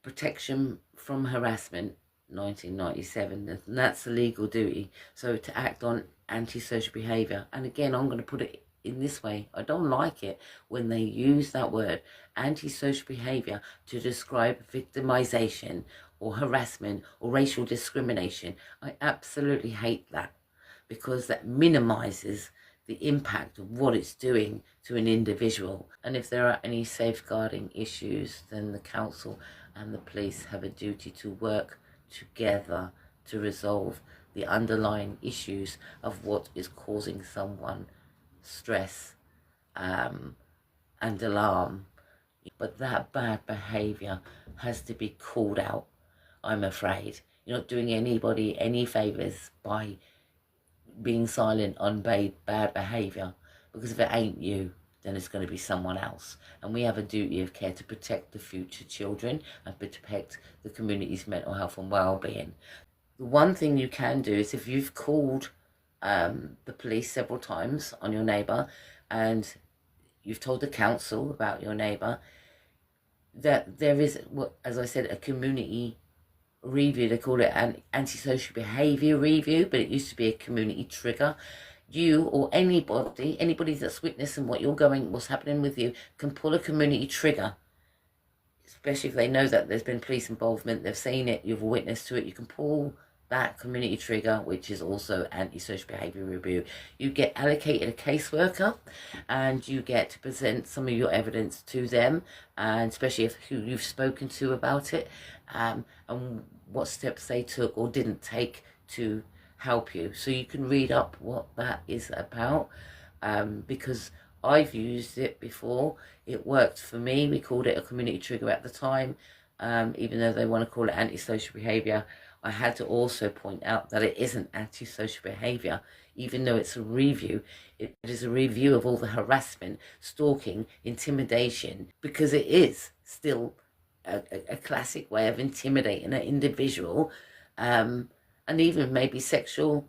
Protection from Harassment 1997, and that's a legal duty. So to act on antisocial behaviour. And again, I'm going to put it in this way. I don't like it when they use that word antisocial behaviour to describe victimisation or harassment or racial discrimination. I absolutely hate that, because that minimises the impact of what it's doing to an individual. And if there are any safeguarding issues, then the council and the police have a duty to work together to resolve the underlying issues of what is causing someone stress and alarm. But that bad behaviour has to be called out, I'm afraid. You're not doing anybody any favours by being silent on bad behaviour, because if it ain't you, then it's going to be someone else. And we have a duty of care to protect the future children and protect the community's mental health and well-being. The one thing you can do is, if you've called the police several times on your neighbour and you've told the council about your neighbour, that there is, as I said, a community review. They call it an antisocial behaviour review, but it used to be a community trigger. You or anybody that's witnessing what's happening with you, can pull a community trigger, especially if they know that there's been police involvement, they've seen it, you've witnessed to it. You can pull that community trigger, which is also antisocial behaviour review. You get allocated a caseworker and you get to present some of your evidence to them, and especially who you've spoken to about it, and what steps they took or didn't take to help you. So you can read up what that is about, because I've used it before. It worked for me. We called it a community trigger at the time, even though they want to call it antisocial behaviour. I had to also point out that it isn't antisocial behaviour, even though it's a review. It is a review of all the harassment, stalking, intimidation, because it is still a classic way of intimidating an individual, and even maybe sexual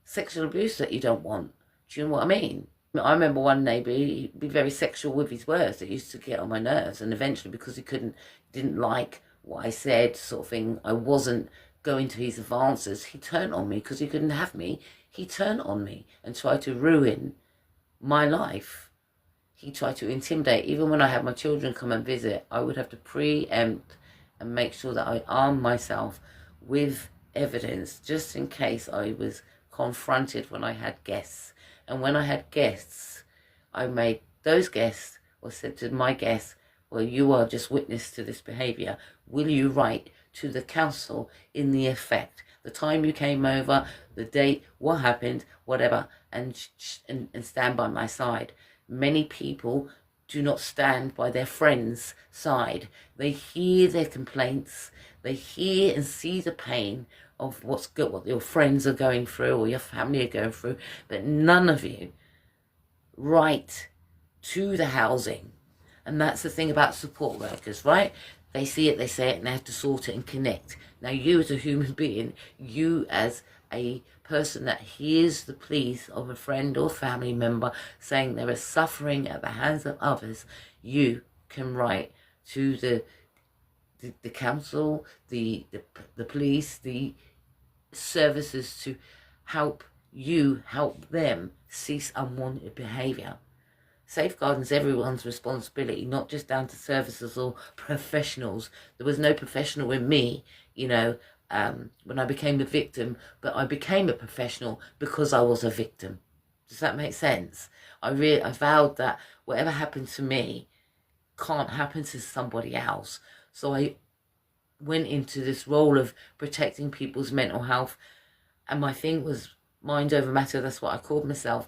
abuse that you don't want. Do you know what I mean? I remember one neighbour, he'd be very sexual with his words. It used to get on my nerves, and eventually, because he didn't like what I said, sort of thing, I wasn't going to his advances, he turned on me. Because he couldn't have me, he turned on me and tried to ruin my life. He tried to intimidate. Even when I had my children come and visit, I would have to preempt and make sure that I armed myself with evidence, just in case I was confronted when I had guests. And when I had guests, I made those guests, or said to my guests, well, you are just witness to this behaviour. Will you write to the council in the effect, the time you came over, the date, what happened, whatever, and stand by my side? Many people do not stand by their friends' side. They hear their complaints, they hear and see the pain of what your friends are going through or your family are going through, but none of you write to the housing. And that's the thing about support workers, right? They see it, they say it, and they have to sort it and connect. Now, you as a human being, you as a person that hears the pleas of a friend or family member saying there is suffering at the hands of others, you can write to the council, the police, the services to help them cease unwanted behaviour. Safeguarding is everyone's responsibility, not just down to services or professionals. There was no professional in me, when I became a victim, but I became a professional because I was a victim. Does that make sense? I vowed that whatever happened to me can't happen to somebody else. So I went into this role of protecting people's mental health, and my thing was mind over matter. That's what I called myself.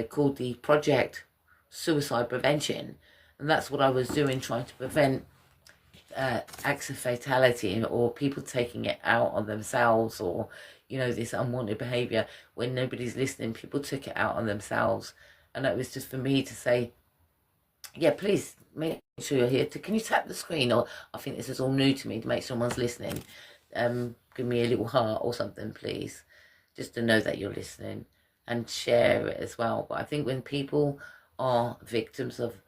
Called the project suicide prevention, and that's what I was doing, trying to prevent acts of fatality or people taking it out on themselves, or this unwanted behaviour. When nobody's listening, people took it out on themselves, and it was just for me to say, yeah, please make sure you're here. Can you tap the screen? Or I think this is all new to me, to make someone's listening. Give me a little heart or something, please, just to know that you're listening, and share it as well. But I think when people are victims of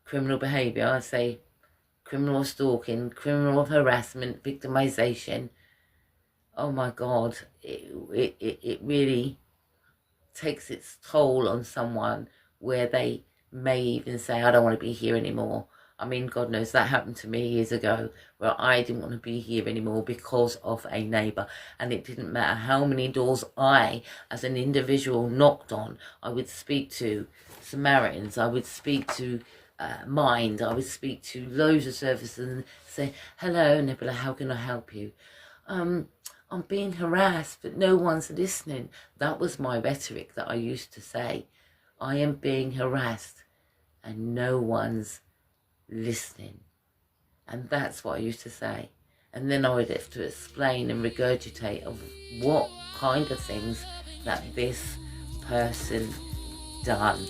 criminal behaviour, I say, criminal stalking, criminal harassment, victimisation. Oh my God, it really takes its toll on someone where they may even say, I don't want to be here anymore. I mean, God knows that happened to me years ago, where I didn't want to be here anymore because of a neighbour. And it didn't matter how many doors I, as an individual, knocked on. I would speak to Samaritans, I would speak to Mind, I would speak to loads of services and say, hello, and they'd be like, how can I help you? I'm being harassed, but no one's listening. That was my rhetoric that I used to say. I am being harassed and no one's listening. And that's what I used to say. And then I would have to explain and regurgitate of what kind of things that this person done.